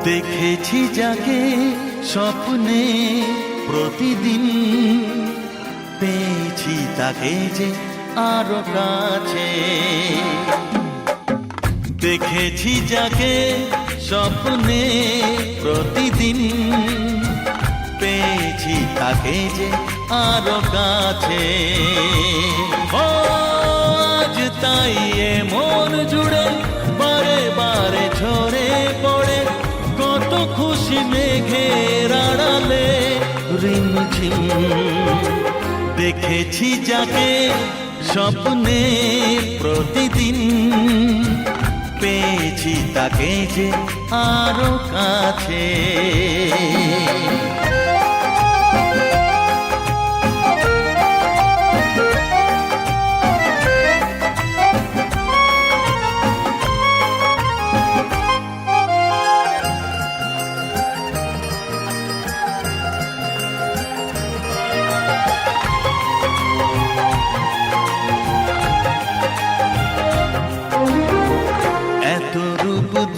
দেখেছি যাকে স্বপ্নে প্রতিদিন, পেয়েছি তাকে যে আরো কাছে। দেখেছি যাকে স্বপ্নে প্রতিদিন, পেয়েছি তাকে যে আরো কাছে। আজ তাই এ মন জুড়ে বারে বারে ঝরে পড়ে, কত খুশি মেঘের আড়ালে রিমঝিম। দেখেছি যাকে স্বপ্নে প্রতিদিন, পেয়েছি তাকে যে আরো কাছে।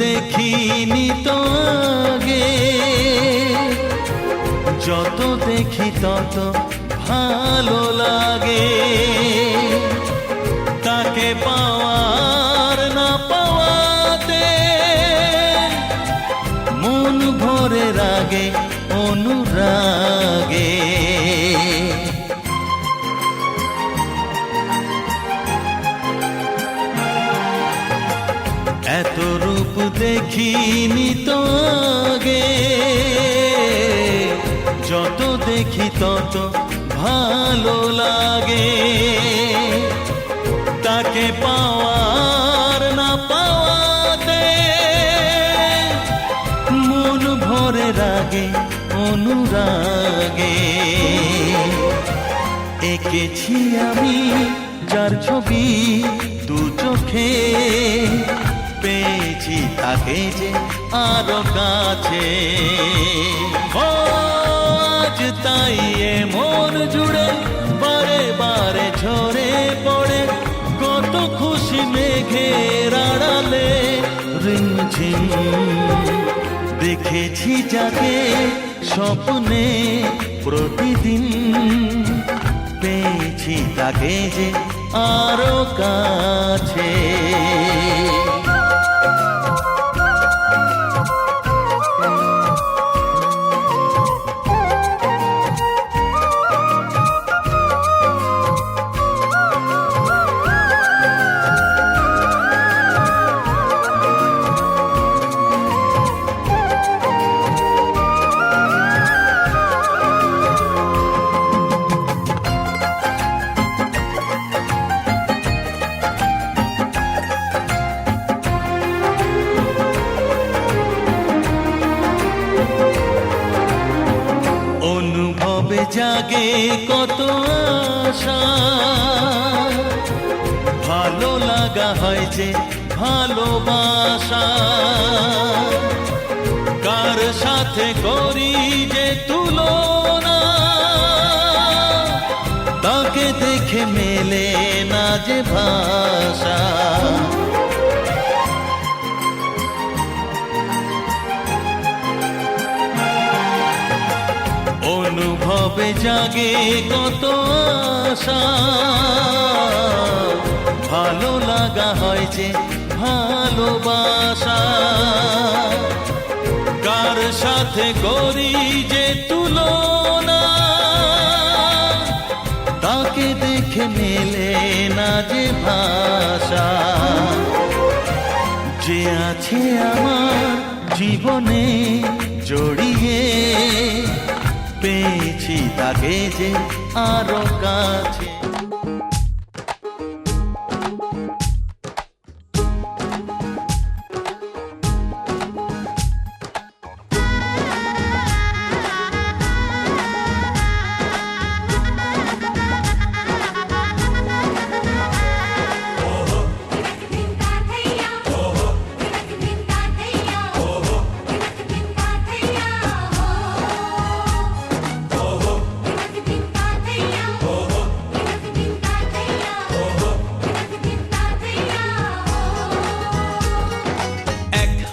দেখিনি তো আগে, যত দেখি তত ভালো লাগে। তাকে পাওয়ার না পাওয়াতে মন ভরে রাগে অনুরাগে। এত রূপ দেখিনি তো আগে, যত দেখি তত ভালো লাগে। তাকে পাওয়ার না পাওয়াতে মন ভরে রাগে অনুরাগে। এঁকেছি আমি যার ছবি দু চোখে, পেয়েছি তাকে যে আরো কাছে। আজ তাই এ মন জুড়ে বারে বারে ঝরে পড়ে, কত খুশি মেঘের আড়ালে রিমঝিম। দেখেছি যাকে স্বপ্নে প্রতিদিন, পেয়েছি তাকে যে আরো কাছে। জাগে কত আশা, ভালো লাগা হয় যে ভালোবাসা, কার সাথে করি যে তুলনা, তাকে দেখে মেলে না যে ভাষা। অনুভবে জাগে কত আশা, ভালো লাগা হয় যে ভালোবাসা, কার সাথে করি যে তুলনা, তাকে দেখে মেলে না যে ভাষা। যে আছে আমার জীবনে জড়িয়ে, পেয়েছি তাকে যে আরো কাছে।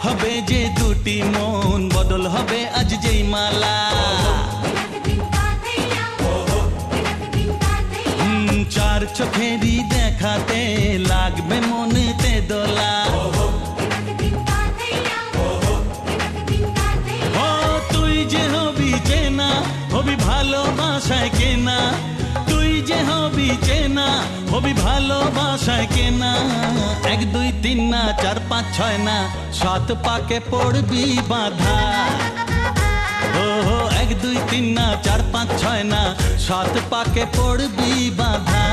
হবে যে দুটি মন, বদল হবে আজ যেই মালা, চার চোখেরই দেখাতে লাগবে মনেতে দোলা। ও তুই যে হবি চেনা, হবি ভালোবাসায় কেনা, তুই যে হবি চেনা, হবি ভালোবাসায় কেনা। 1 2 3 না 4 5 6 না 7 পাকে পড়বি বাধা। ও 1 2 3 না 4 5 6 না 7 পাকে পড়বি বাধা।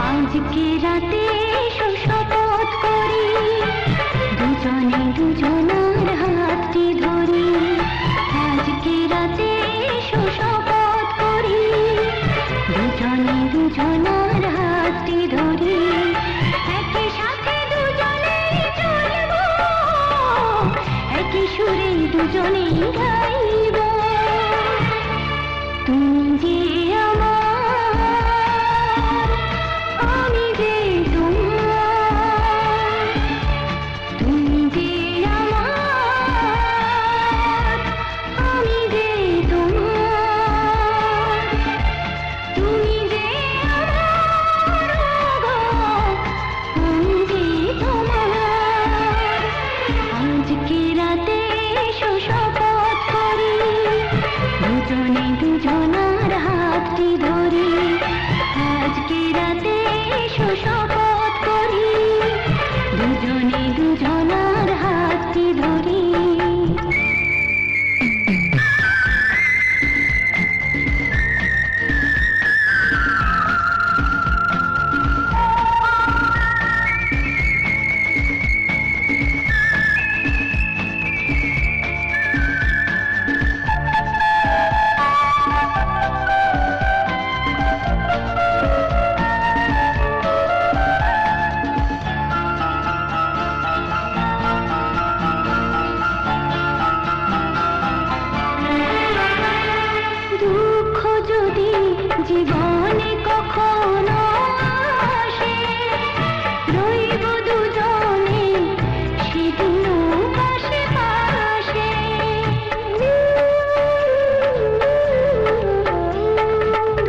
আজকে রাতে শপথ করি, দুজনে দুজনার হাতটি ধরি। আজকে রাতে শপথ করি, দুজনে দুজনার হাতটি ধরি। একই সাথে দুজনেই চলবো, একই সুরে দুজনেই গাইব। তুমি যে আমার, আমি যে তোমার, তুমি যে আমার, আমি যে তোমার, তুমি যে আমার, আমি যে তোমার। আজকে রাতে শপথ করি, দুজনে দুজনার হাতটি ধরি। আজকে রাতে শপথ করি, দুজনে দুজনার হাতটি ধরি। দুঃখ যদি জীবনে কখনো আসে, রইব দুজনে সেদিনও পাশে পাশে।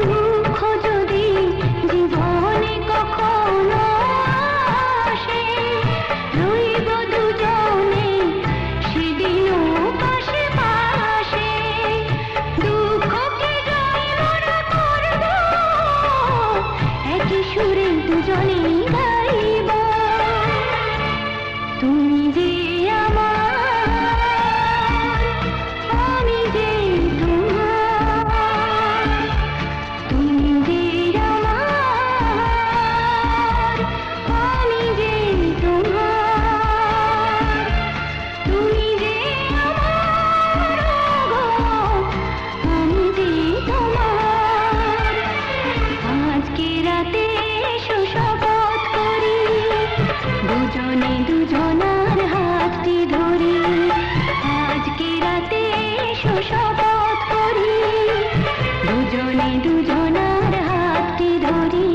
দুঃখ যদি জীবনে কখনো আসে, রইব দুজনে সেদিনও পাশে পাশে। দুঃখকে জয় করব, দুজনেই গাইব তুমি যে আমার আমি যে তোমার তুমি যে আমার আমি যে তোমার তুমি যে আমার গো আমি যে তোমার আজকে রাতে এসো শপথ করি দুজনে দুজনার হাতটি ধরি আজকে রাতে এসো শপথ করি দুজনে দুজনার হাতটি ধরি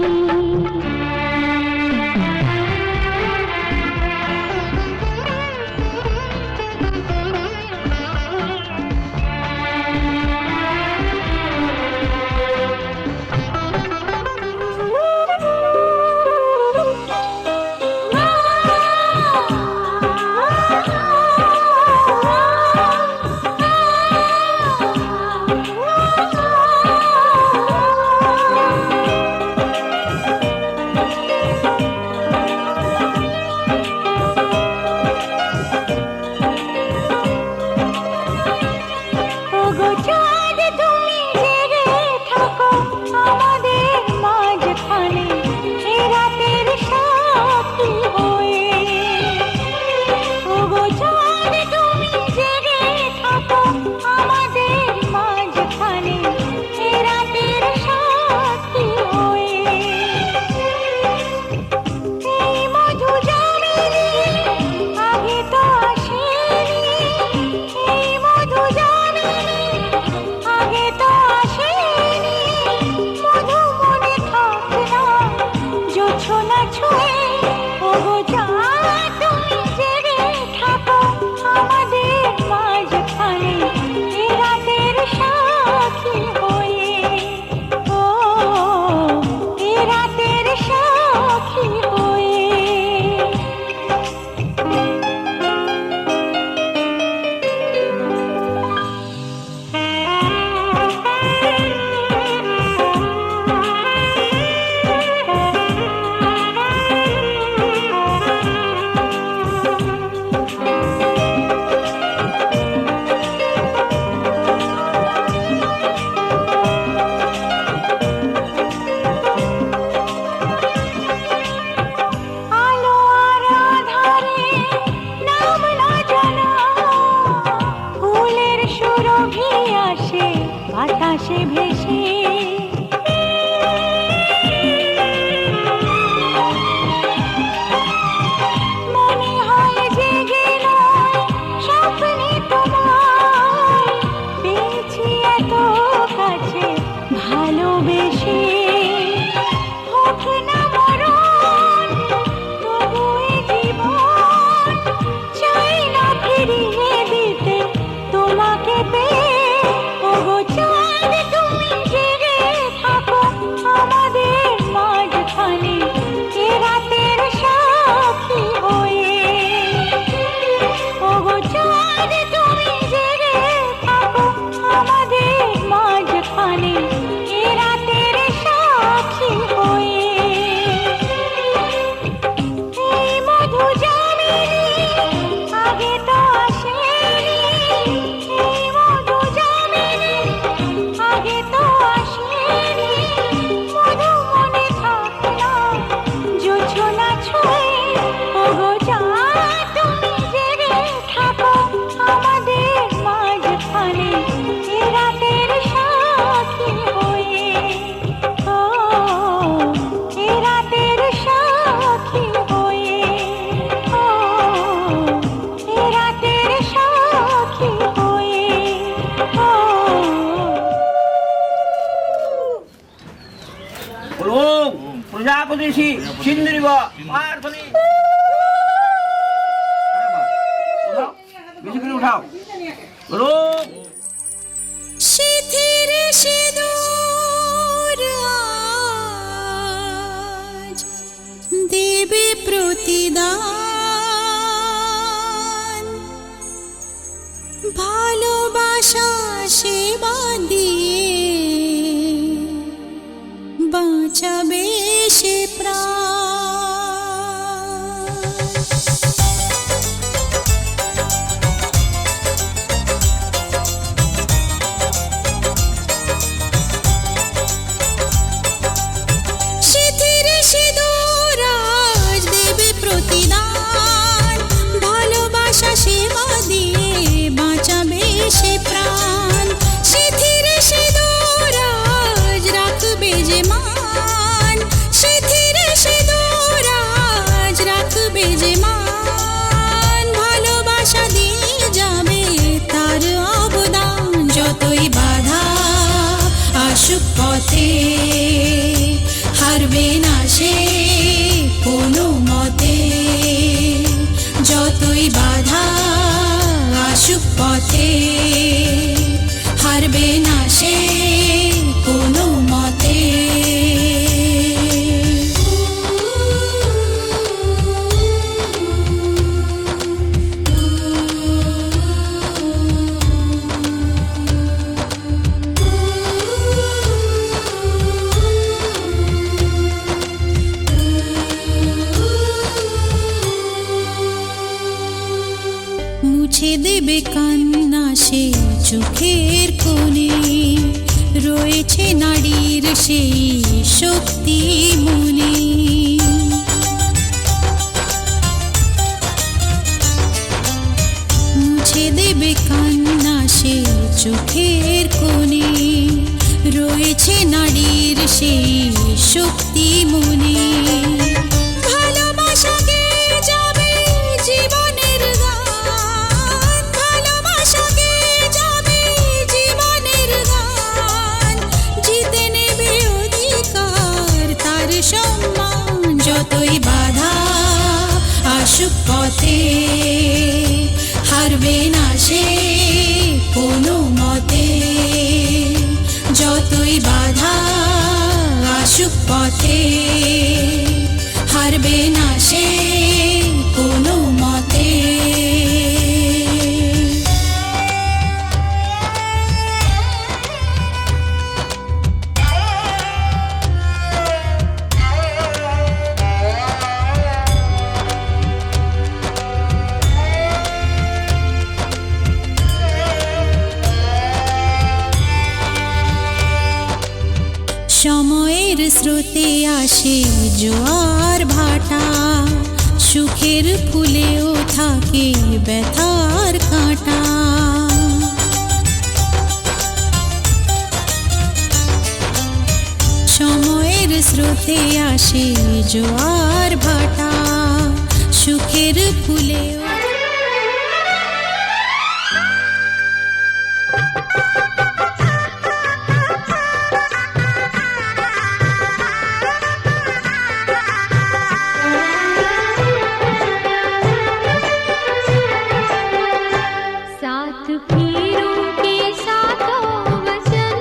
ওগো চাঁদ তুমি জেগে থাকো আমাদের মাঝখানে এ রাতের সাথী হয়ে ওগো চাঁদ তুমি জেগে থাকো আমাদের মাঝখানে এ রাতের সাথী হয়ে এই মধু জামিনী আগে তো আসেনি এই মধু জামিনী আগে তো আসেনি মধু মনে থাকে না জোছনা ছুঁয়ে ওগো চাঁদ তুমি জেগে থাকো আমাদের মাঝখানে এ রাতের সাথী হয়ে ও এ রাতের সাথী হয়ে আলো আর আঁধারে নাম না জানা ফুলের সুরভি আসে বাতাসে ভেসে মনে হয় জেগে নয় স্বপ্নে তোমায় পেয়েছি এত কাছে ভালোবেসে ওঠে না মরণ তবু এ জীবন চাই না ফিরিয়ে দিতে তোমাকে পেয়ে ওগো চাঁদ তুমি জেগে থাকো আমাদের মাঝখানে এ রাতের সাথী হয়ে ওগো চাঁদ তুমি জেগে থাকো আমাদের মাঝখানে এ রাতের সাথী হয়ে এই মধু জামিনী আগে তো আসেনি এই মধু জামিনী আগে তো আসেনি মধু মনে থাকে না জোছনা ছুঁয়ে ওগো চাঁদ তুমি জেগে থাকো আমাদের মাঝখানে এ রাতের সাথী হয়ে ও এ রাতের সাথী হয়ে ও এ রাতের সাথী হয়ে ও ওম প্রজাপতি সিন্ধুরিব প্রার্থনী বেশি করে উঠাও ওম শিথির সিঁদুর আজ দেবে প্রতিদান ভালোবাসা সেবা দিয়ে বাঁচাবে সে প্রাণ। শিথির সিঁদুর আজ রাখবে যে মান, শিথির সিঁদুর আজ রাখবে যে মান, ভালোবাসা দিয়ে যাবে তার অবদান। যতই বাধা আসুক পথে হারবে না সে কোনো মতে, যতই বাধা আসুক পথে হারবে না সে কোনো মতে। মুছে দেবে কান্না সে চোখের কোণে, রয়েছে নারীর সেই শক্তি মনে। মুছে দেবে কান্না সে চোখের কোণে, রয়েছে নারীর সেই শক্তি মনে। ভালোবাসাকে যাবে জীবনের গান, ভালোবাসাকে যাবে জীবনের গান, জিতে নেবে অধিকার তার সম্মান। যতই বাধা আসুক পথে হারবে না সে কোনো মতে, যতই বাধা আসুক পথে হারবে না সে কোনো মতে। সময়ের স্রোতে আসে জোয়ার ভাটা, সুখের ফুলেও থাকে ব্যথার কাঁটা। সময়ের স্রোতে আসে জোয়ার ভাটা, সুখের ফুলেও। साथ फेरों के साथों वचन,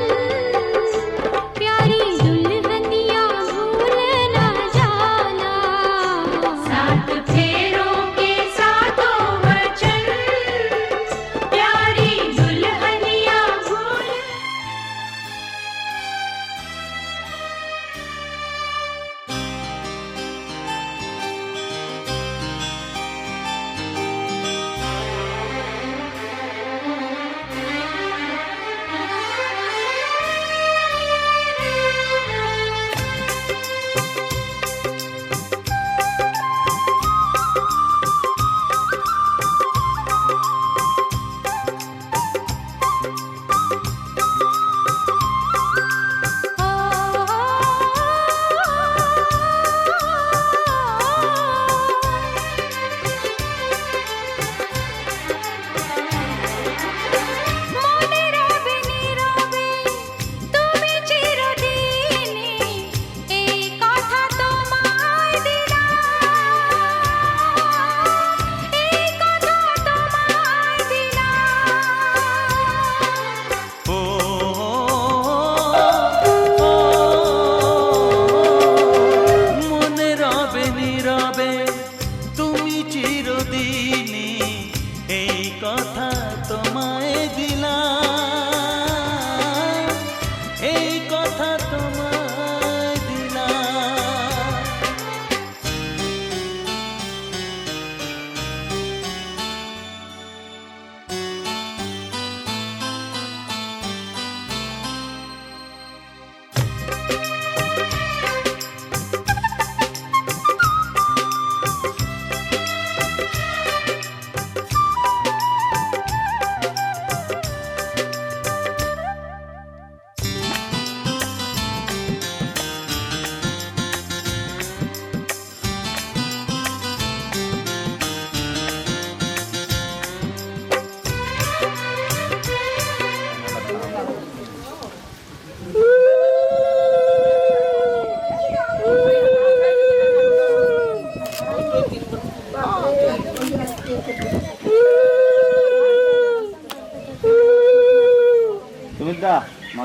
प्यारी दुल्हनिया भूल न जाना। साथ फेरों के साथों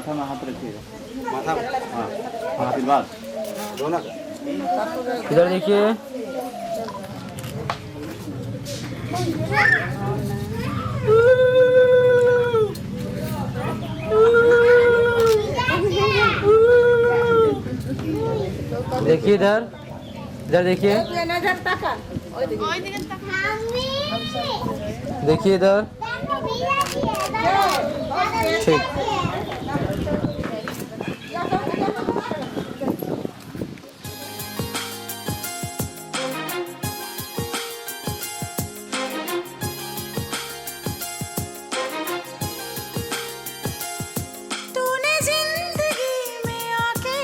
माथा में हाथ रखिएगा, माथा हाँ, आशीर्वाद दोनों का। इधर देखिए, देखिए इधर, इधर देखिए, देखिए इधर, ठीक। तूने जिंदगी में आके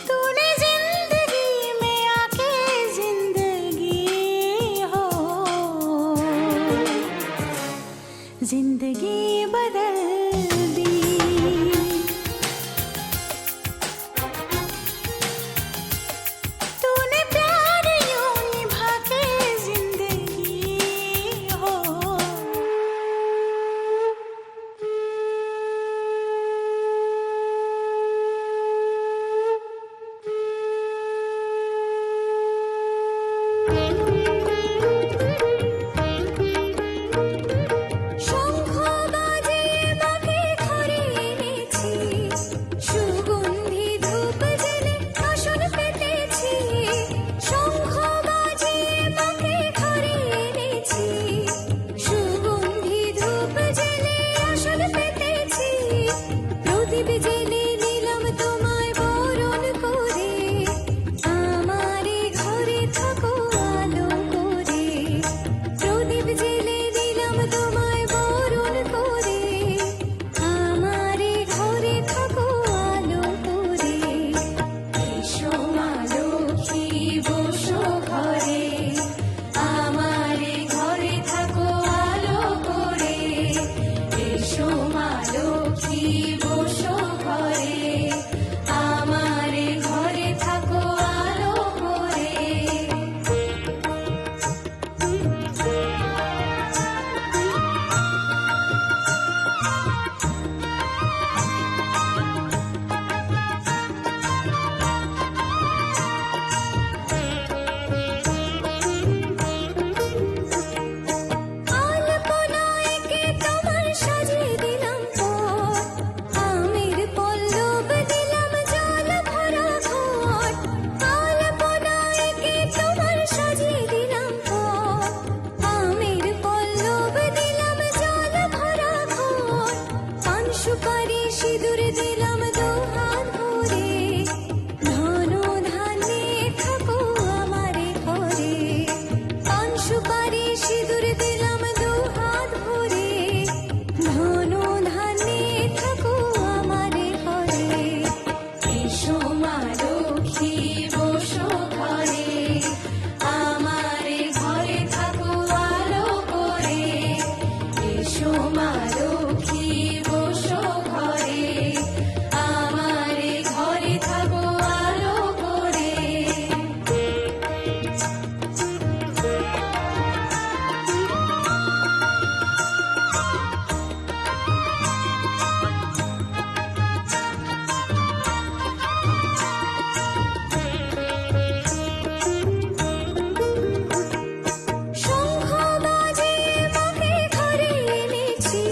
तूने जिंदगी में आके जिंदगी हो जिंदगी बदल दी। तूने प्यार यूं निभा के जिंदगी हो শঙ্খ বাজিয়ে বাঁকে ঘরে এনেছি, সুগন্ধি ধূপ জেলে আসন পেতেছি। শঙ্খ বাজিয়ে বাঁকে ঘরে এনেছি, সুগন্ধি ধূপ জেলে আসন পেতেছি। প্রদীপ জেলে দিলাম তোমায় বরণ করে, আমারে ঘরে থাকো আলো করে। প্রদীপ জেলে দিলাম তোমায় বরণ করে, আমারে ঘরে থাকো আলো করে। এসো মা লক্ষ্মী বসো ঘরে, আমারে ঘরে থাকো আলো করে। এসো মা লক্ষ্মী বসো ঘরে, আমারে ঘরে থাকো আলো করে। আলপনায় কে তোমার সাজিয়ে দিলাম পথ, আমের পল্লব দিলাম জল ভরা ঘট। আলপনায় কে তোমার সাজিয়ে দিলাম পথ, আমের পল্লব দিলাম জল ভরা ঘট। পান সুপারি সিঁদুর দিলাম দুহাত ভরে, ধন ধান্যে থাকো আমারে ঘরে। পান সুপারি সিঁদুর দিলাম দুহাত ভরে, ধন ধান্যে থাকো আমারে ঘরে। এসো মা লক্ষ্মী বসো ঘরে, আমারে ঘরে থাকো আলো করে। এসো মা লক্ষ্মী বসো ঘরে, আমারে ঘরে থাকো আলো করে। শঙ্খ বাজিয়ে বাঁকে ঘরে এনেছি,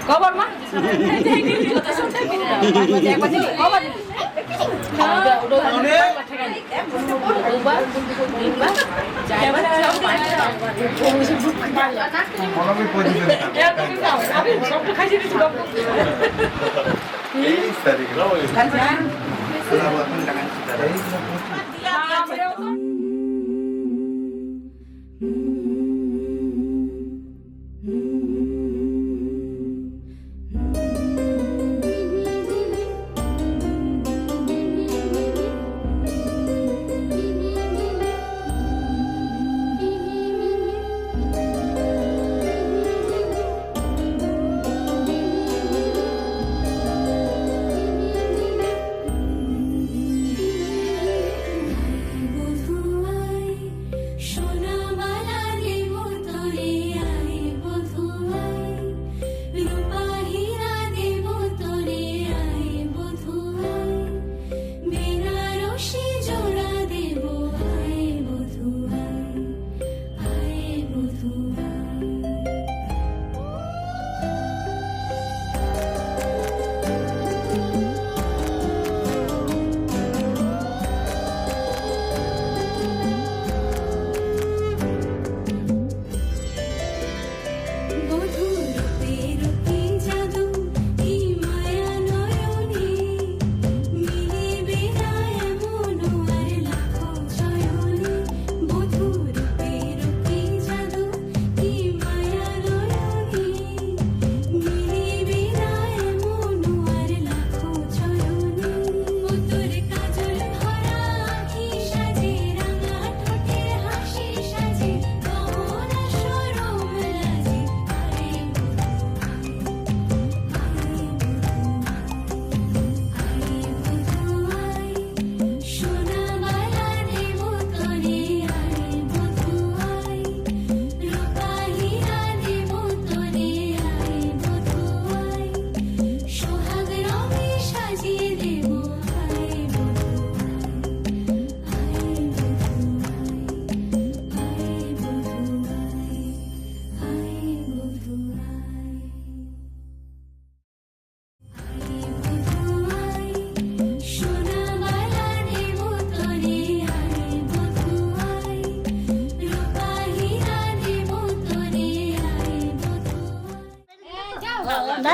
কবার মা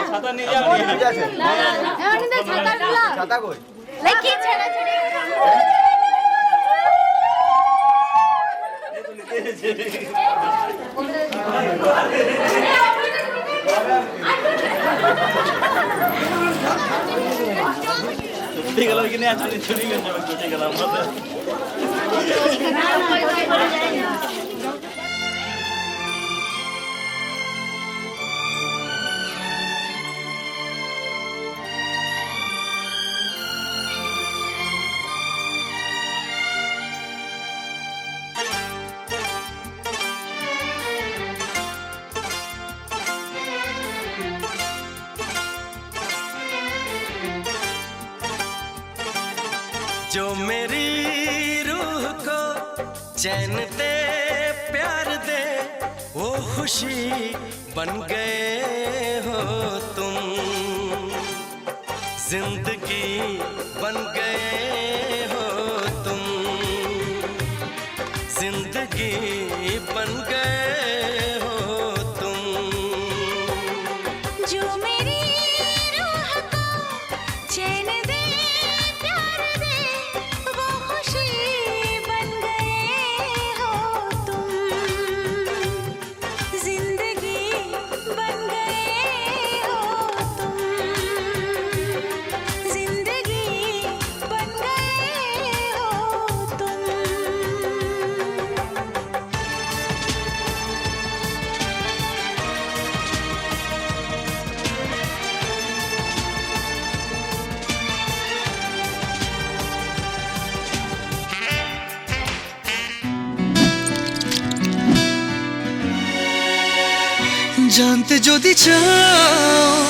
ছাতা নিয়ে যাও ছাতা কই ছুটি গেল কিনে ছুটি ছুটি গেল ছুটি গেল আমরা जो मेरी रूह को चैन दे प्यार दे वो खुशी बन गए हो तुम जिंदगी बन गए हो तुम जिंदगी बन गए हो तुम जो मेरी रूह को चैन दे प्यार दे वो खुशी बन गए हो तुम जिंदगी बन गए हो तुम जिंदगी बन गए हो तुम জানতে যদি চাও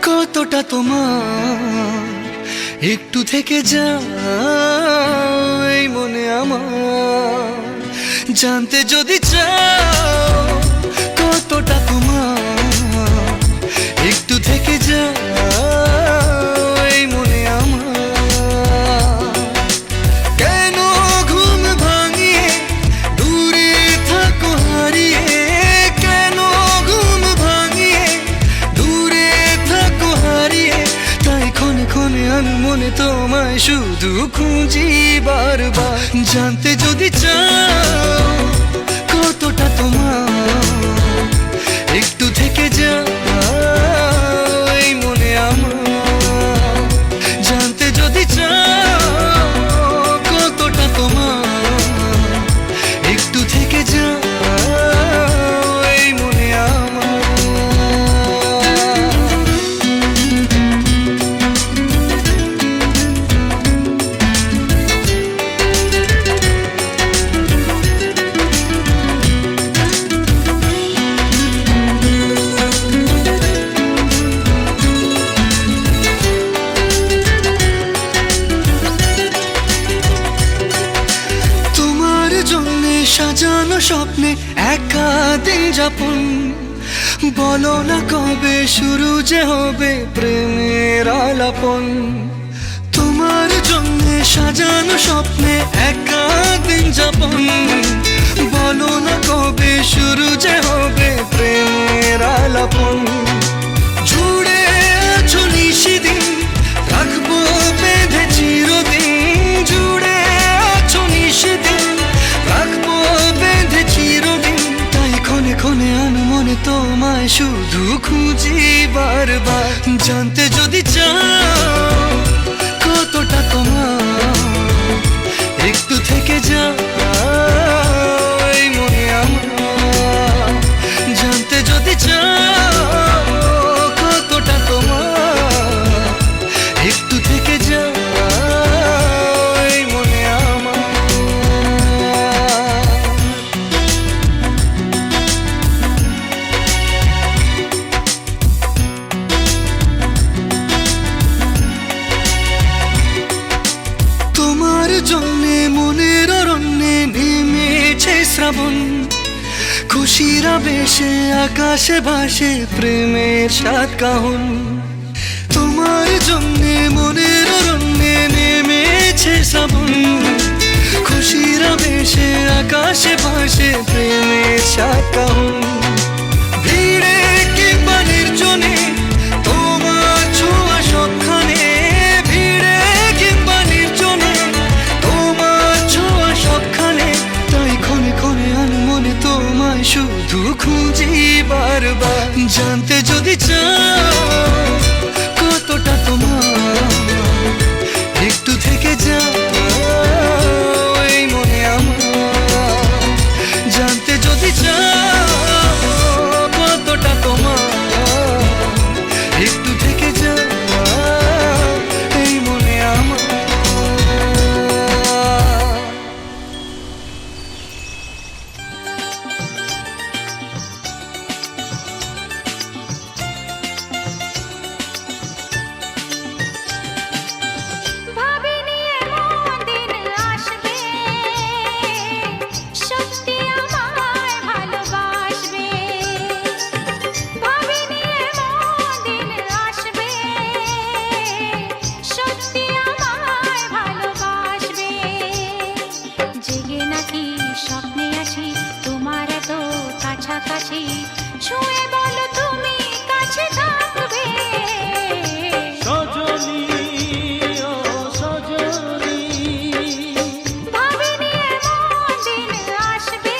কতটা তোমার, একটু থেকে যাও এই মনে আমার। জানতে যদি চাও কতটা তোমার, একটু থেকে যাও এই মনে আমার। কেন ঘুম ভাঙিয়ে দূরে থাকো হারিয়ে, কেন ঘুম ভাঙিয়ে দূরে থাকো হারিয়ে, তাই ক্ষণে ক্ষণে আমি মনে তোমায় শুধু খুঁজি বারবার। জানতে যদি চাও কতটা তোমার, একটু থেকে যাও এই মনে আমার। জানতে যদি চাও কতটা তোমার, একটু থেকে যাও এই মনে আমার। তোমার জন্যে সাজানো স্বপ্নে একা দিন যাপন, বলো না কবে শুরু যে হবে প্রেমের আলাপন। তোমার জন্যে সাজানো স্বপ্নে একা দিন যাপন, বলো না কবে শুরু যে হবে প্রেমের আলাপন। জুড়ে আছো নিশিদিন, রাখবো বেঁধে চিরদিন। জুড়ে আছো নিশিদিন, রাখবো বেঁধে চিরদিন, তাই ক্ষণে ক্ষণে আনমনে তোমায় শুধু খুঁজি বারবার। জানতে যদি চাও কতটা তোমার, একটু থেকে যাও এই মনে আমার। জানতে যদি চাও কতটা তোমার, একটু থেকে যাও এই মনে আমার। তোমার জন্যে মনের অরণ্যে নেমেছে শ্রাবণ, খুশির আবেশে আকাশে ভাসে প্রেমের সাত কাহন। তোমার জন্যে মনের অরণ্যে নেমেছে শ্রাবণ, খুশির আবেশে আকাশে ভাসে প্রেমের সাত কাহন। ভিড়ে কিংবা নির্জনে তোমার ছোঁয়া সবখানে, ভিড়ে কিংবা নির্জনে তোমার ছোঁয়া সবখানে, তাই ক্ষণে ক্ষণে আনমনে তোমায় শুধু খুঁজি বারবার। জানতে যদি চাও কতটা তোমার, একটু থেকে যাও এই মনে আমার। জানতে যদি চাও কতটা তোমার, একটু থেকে যাও এই মনে আমার। ভাবিনি এমন দিন আসবে, সত্যি আমায় ভালোবাসবে। ভাবিনি এমন দিন আসবে, সত্যি আমায় ভালোবাসবে। জেগে নাকি স্বপ্নে আছি তোমার এত কাছাকাছি, ছুঁয়ে বলো তুমি কাছে থাকবে। সজনী ও সজনী, ভাবিনি এমন দিন আসবে,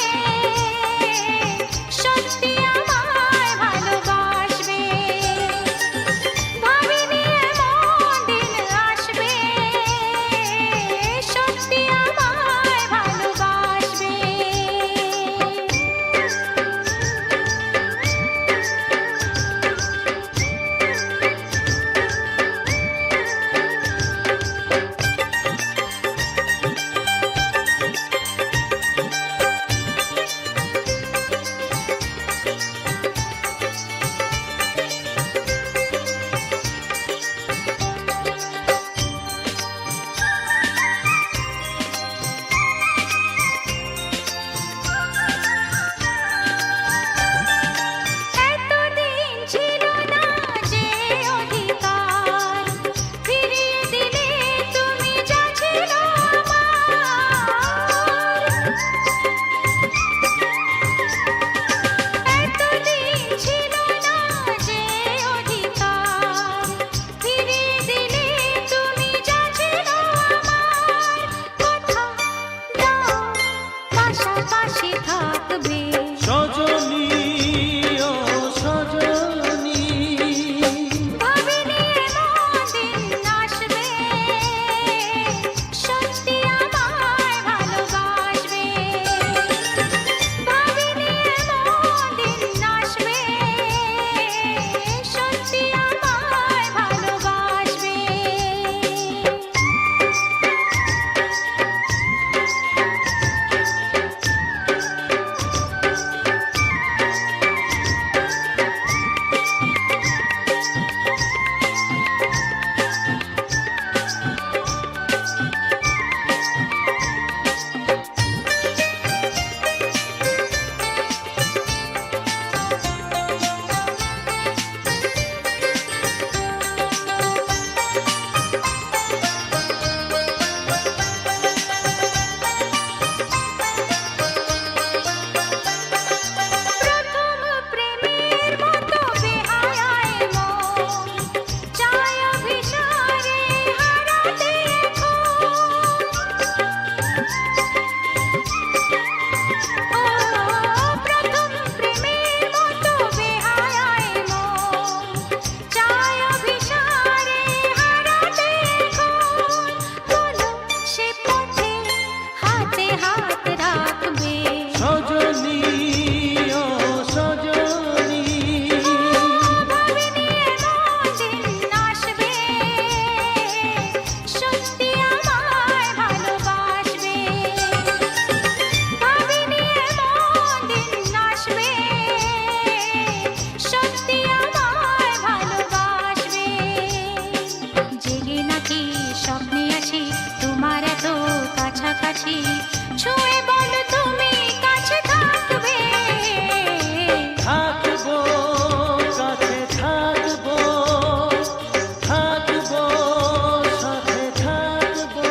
সত্যি আমায় ভালোবাসবে। ভাবিনি এমন দিন আসবে, সত্যি আমায় ভালোবাসবে। পাশে থাকবে সজনী ও সজনী ভাবিনি এমন দিন আসবে সত্যি আমায় ভালোবাসবে ভাবিনি এমন দিন আসবে সত্যি আমায় ভালোবাসবে প্রথম প্রেমের মতো বেহায়ায় মন চায় অভিসারে হারাতে প্রথম প্রেমের মতো বেহায়ায় মন চায় অভিসারে হারাতে বলো সে পথে হাতে হাত রাখবে সজনী ও সজনী ভাবিনি এমন দিন আসবে সত্যি আমায় ভালোবাসবে ভাবিনি এমন দিন আসবে সত্যি আমায় ভালোবাসবে জেগে নাকি স্বপ্নে আসি তোমার এত কাছাকাছি ছুঁয়ে বলো তুমি কাছে থাকবে থাকবো কাছে থাকবো থাকবো সাথে থাকবো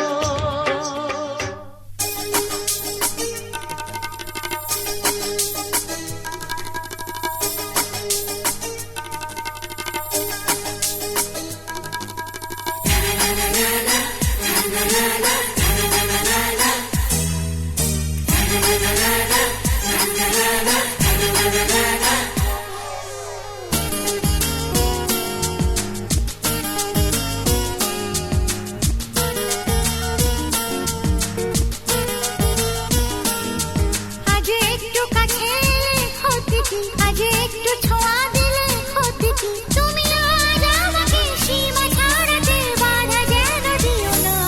আজ একটু কাছে এলে ক্ষতি কি আজ একটু ছোঁয়া দিলে ক্ষতি কি তুমি আজ আমাকে সীমা ছাড়াতে বাধা যেন দিও না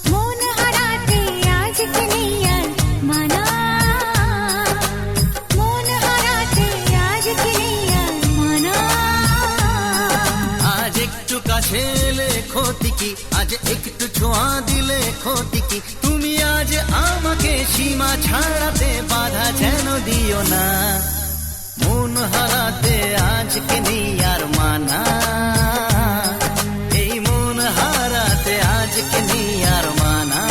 মন হারাতে আজকে নেই আর মানা মন হারাতে আজকে নেই আর মানা আজ একটু কাছে এলে ক্ষতি কি আজ একটু ছোঁয়া দিলে ক্ষতি কি তুমি আজ আমাকে সীমা ছাড়াতে বাধা যেন দিও না মন হারাতে আজকে নেই আর মানা এই মন হারাতে আজকে নেই আর মানা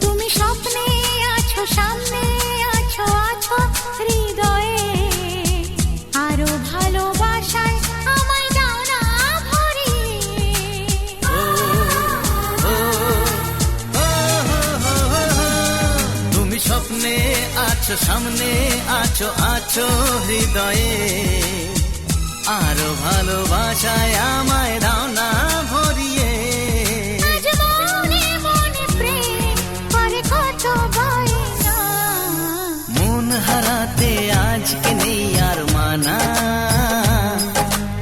তুমি স্বপ্নে আছো সামনে আছো আছো হৃদয়ে আরো ভালোবাসায় আমায় দাও না ভরিয়ে তুমি স্বপ্নে আছো সামনে আছো আছো হৃদয়ে আরো ভালোবাসায় আমায় দাও না ভরিয়ে আজ মনে মনে প্রেম করে কত বায়না মন হারাতে আজকে নেই আর মানা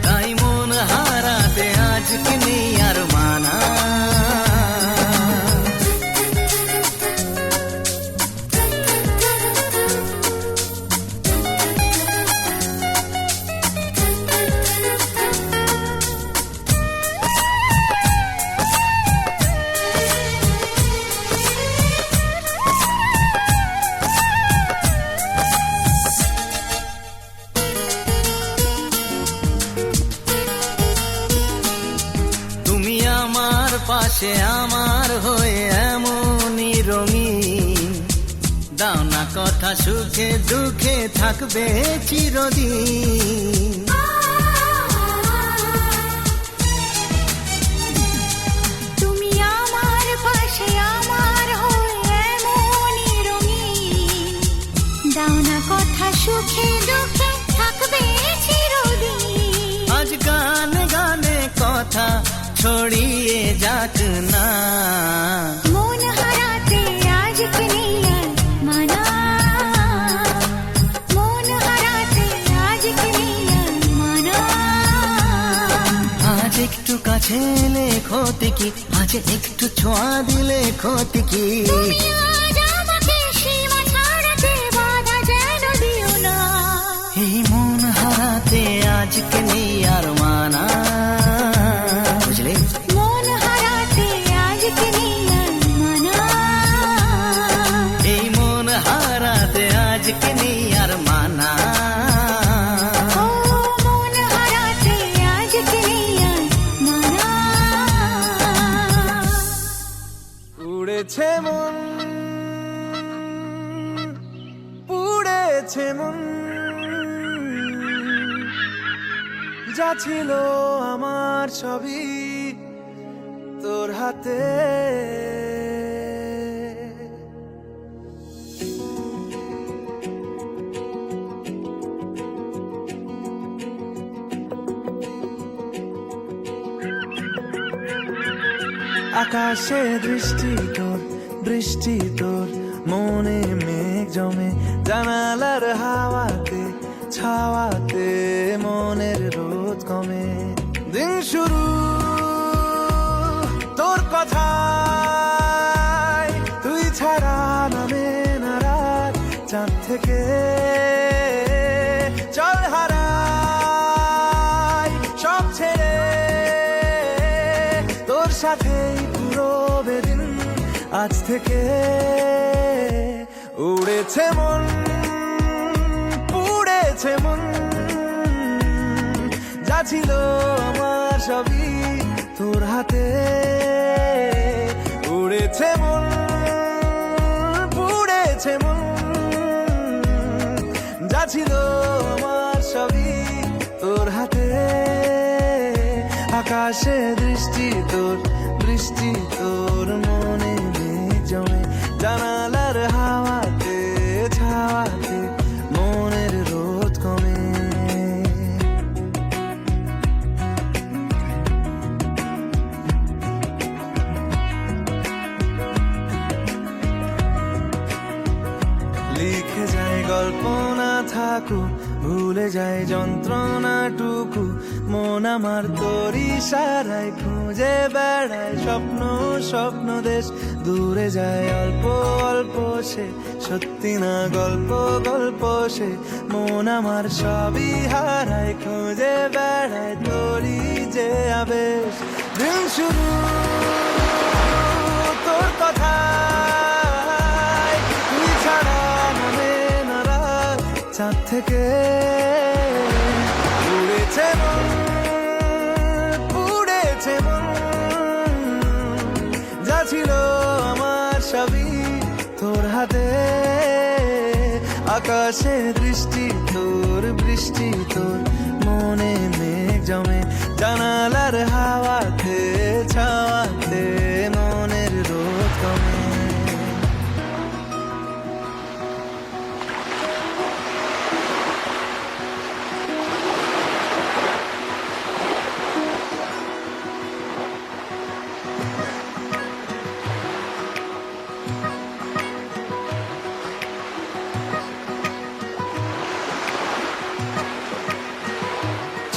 তাই মন হারাতে আজকে নেই আর মানা পাশে আমার হয়ে এমনই রঙিন, দাও না কথা সুখে দুঃখে থাকবে চিরদিন। তুমি আমার পাশে আমার হয়ে এমনই রঙিন, দাও না কথা সুখে দুঃখে থাকবে চিরদিন। আজ গানে গানে কথা ছড়িয়ে যাক না, মন হারাতে আজকে নেই আর মানা, মন হারাতে আজকে নেই আর মানা। আজ একটু কাছে এলে ক্ষতি কি, আজ একটু ছোঁয়া দিলে ক্ষতি কি। তুমি আজ আমাকে সীমা ছাড়াতে বাধা যেন দিও না, এই মন হারাতে আজকে নেই আর মানা, বুঝলে? মন হারাতে আজকে নেই আর মানা, এই মন হারাতে আজকে নেই আর মানা। ও মন হারাতে আজকে নেই আর মানা। উড়েছে মন, পুড়েছে মন, যা ছিল আমার সবই তোর হাতে। আকাশে দৃষ্টি তোর, বৃষ্টি তোর, মনে মেঘ জমে, জানালার হাওয়াতে ছাওয়াতে মনের রোদ কমে। দিন শুরু তোর কথায়, তুই ছাড়া নামে না রাত, চাঁদ থেকে চল হারাই সব ছেড়ে, তোর সাথেই পুরো বেদিন আজ থেকে। উড়েছে মন, পুড়েছে মন, যা ছিল আমার সবই তোর হাতে। উড়েছে মন, পুড়েছে মন, যা ছিল আমার সবই তোর হাতে। আকাশে দৃষ্টি তোর, বৃষ্টি তোর, মনে মেঘ জমে, জানালার হাওয়াতে ছাওয়াতে মনের রোদ কমে। লিখে যায় গল্প না থাকুক, ভুলে যায় যন্ত্রণাটুকু, মন আমার তোর ইশারায় খুঁজে বেড়ায় স্বপ্ন স্বপ্ন দেশ। দূরে যায় অল্প অল্প সে, সত্যি না গল্প গল্প সে, মন আমার সবই হারায় খুঁজে বেড়ায় তোরই যে আবেশ। দিন শুরু তোর কথায়, তুই ছাড়া নামে না রাত, চাঁদ থেকে উড়েছে মন, পুড়েছে মন, যা ছিল আমার সবই তোর হাতে। আকাশে দৃষ্টি তোর, বৃষ্টি তোর, মনে মেঘ জমে, জানালার হাওয়াতে ছাওয়াতে মনের রোদ কমে।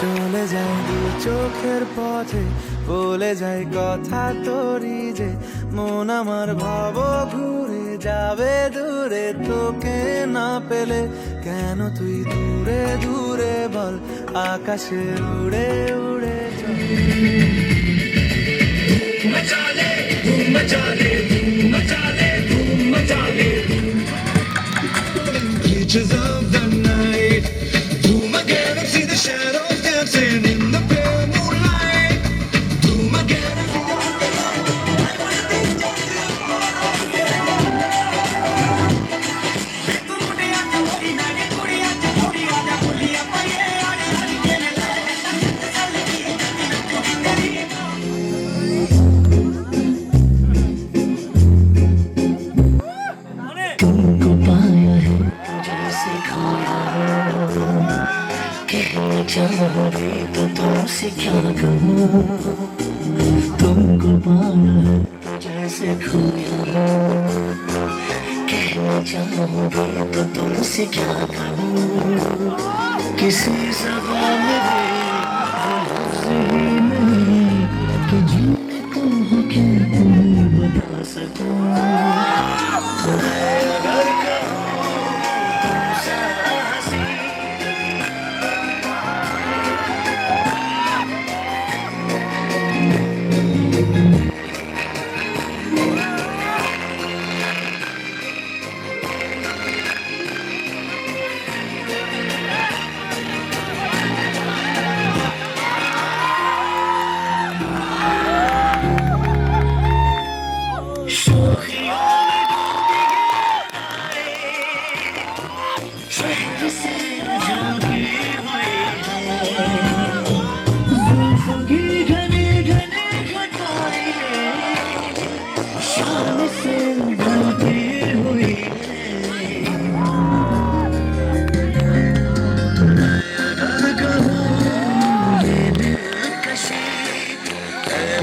চলে যায় দু চোখের পথে, বলে যায় কথা তোরই যে, মন আমার ভাব ঘুরে যাবে দূরে তোকে না পেলে। কেন তুই দূরে দূরে বল, আকাশে উড়ে উড়ে Beaches of the night, boom again and see the shadows dancing in the pale moonlight. Boom again and see the चाहोगे तो तुमसे क्या कहूँ तुमको पाना है जैसे खोया कहना चाहोगे तो तुमसे क्या कहूँ किसी ज़बान में भी नहीं कि जीने को है क्या तुम्हें बता सकूँ मैं अगर कहूँ तुमसे हंसी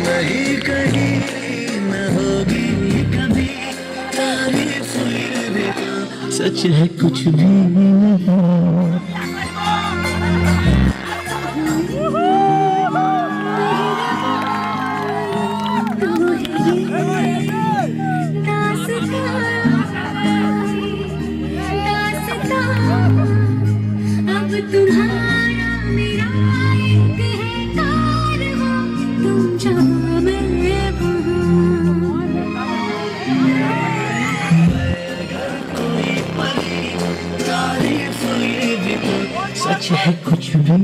नहीं कहीं न होगी कभी तारीफ ये भी तो सच है कुछ भी नहीं अब तुम्हारा मेरा एक है कार हो तुम जहाँ मैं कोई परी तारीफ ये भी तो सच है कुछ भी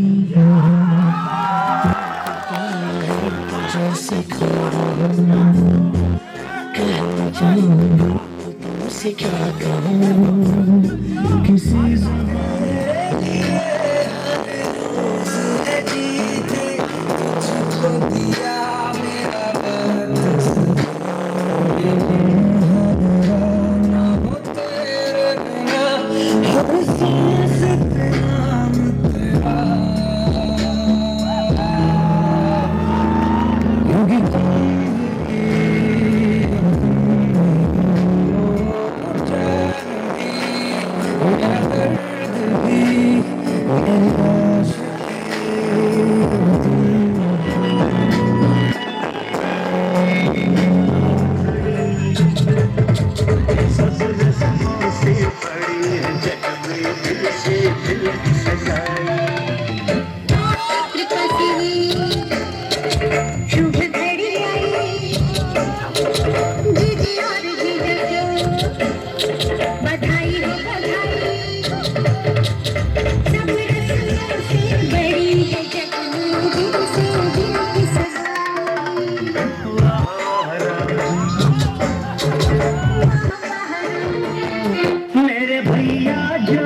जैसे कहना चाहूँ तुमसे क्या कहूँ किसी मेरे भैया जो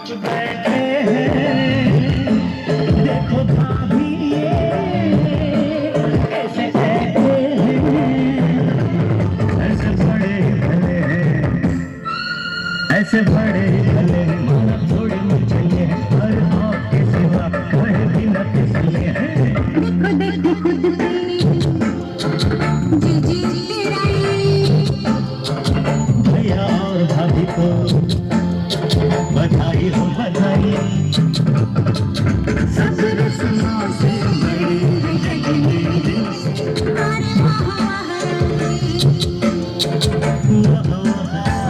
चुप बैठे हैं देखो भाभी ऐसे बैठे हैं ऐसे बड़े भले हैं ऐसे बड़े भले हैं माना थोड़ी मुझे हर आपके सिवा कहे भी न किसी है देखो देखो खुद पे जी तेरा भैया और भाभी को बधाई हो बधाई ससुर सुना से बड़ी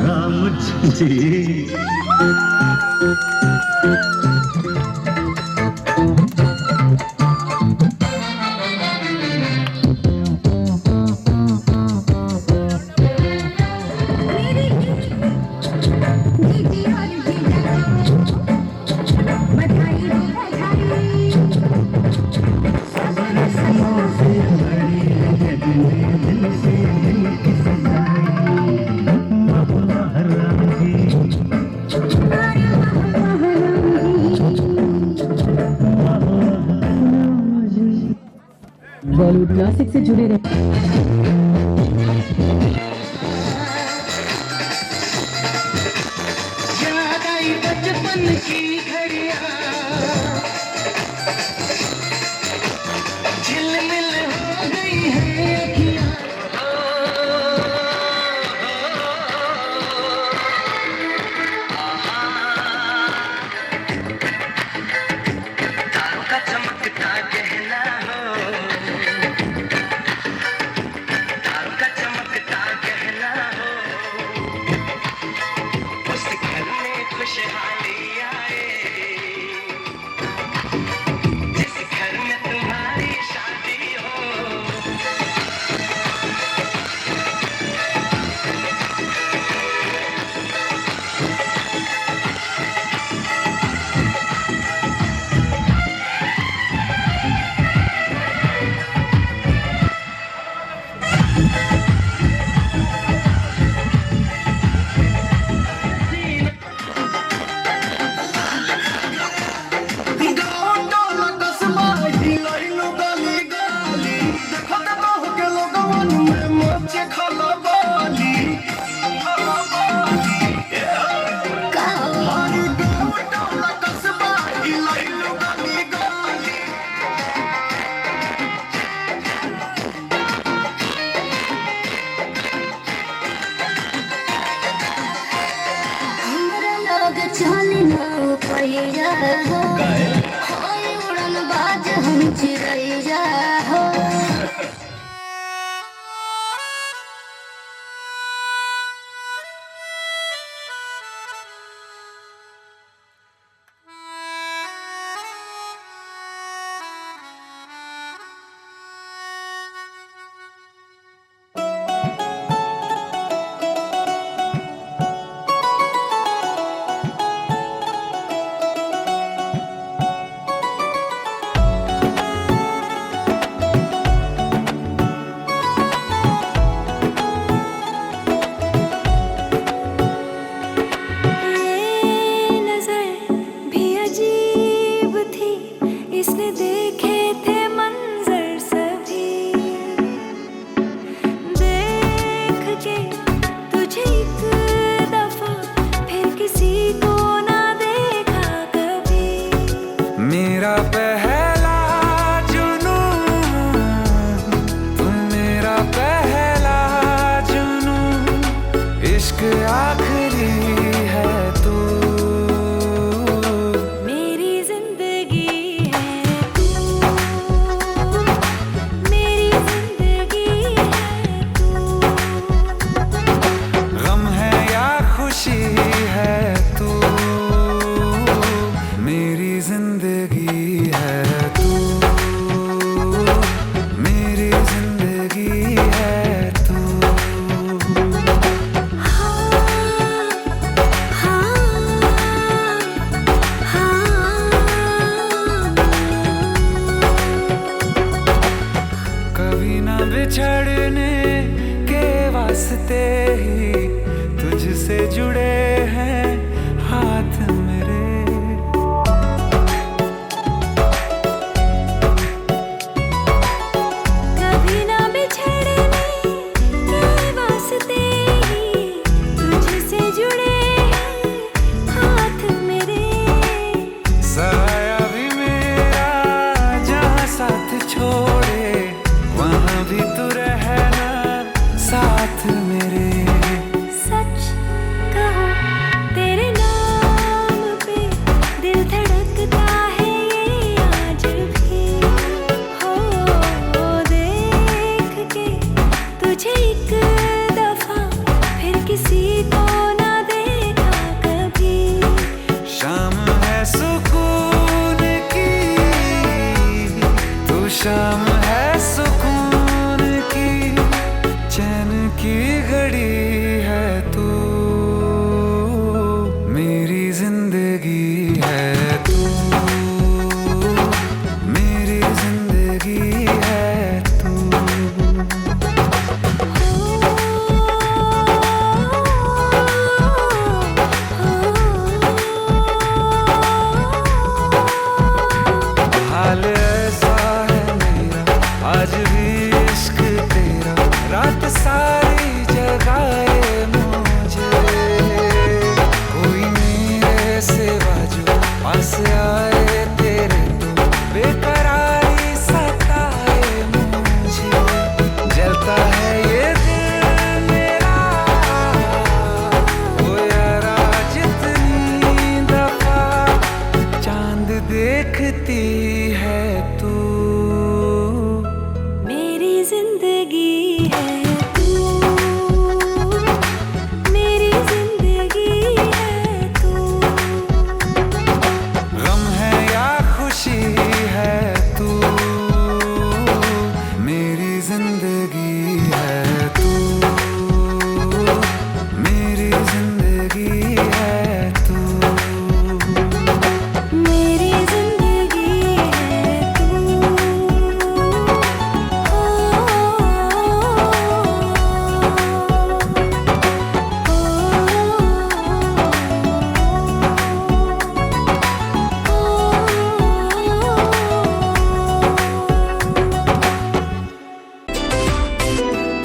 राम जी बॉलीवुड क्लासिक से जुड़े रहे। याद आई बचपन मन की घड़ियां झिलमिल हो गई है अखियां तारों का चमकता गहना हो तारों का चमकता गहना हो उस घर में खुशहाली आए जिस घर में तुम्हारी शादी हो चले ना पहिया हो हाय उड़न बाज हम चिड़ैया हो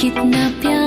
कितना प्यार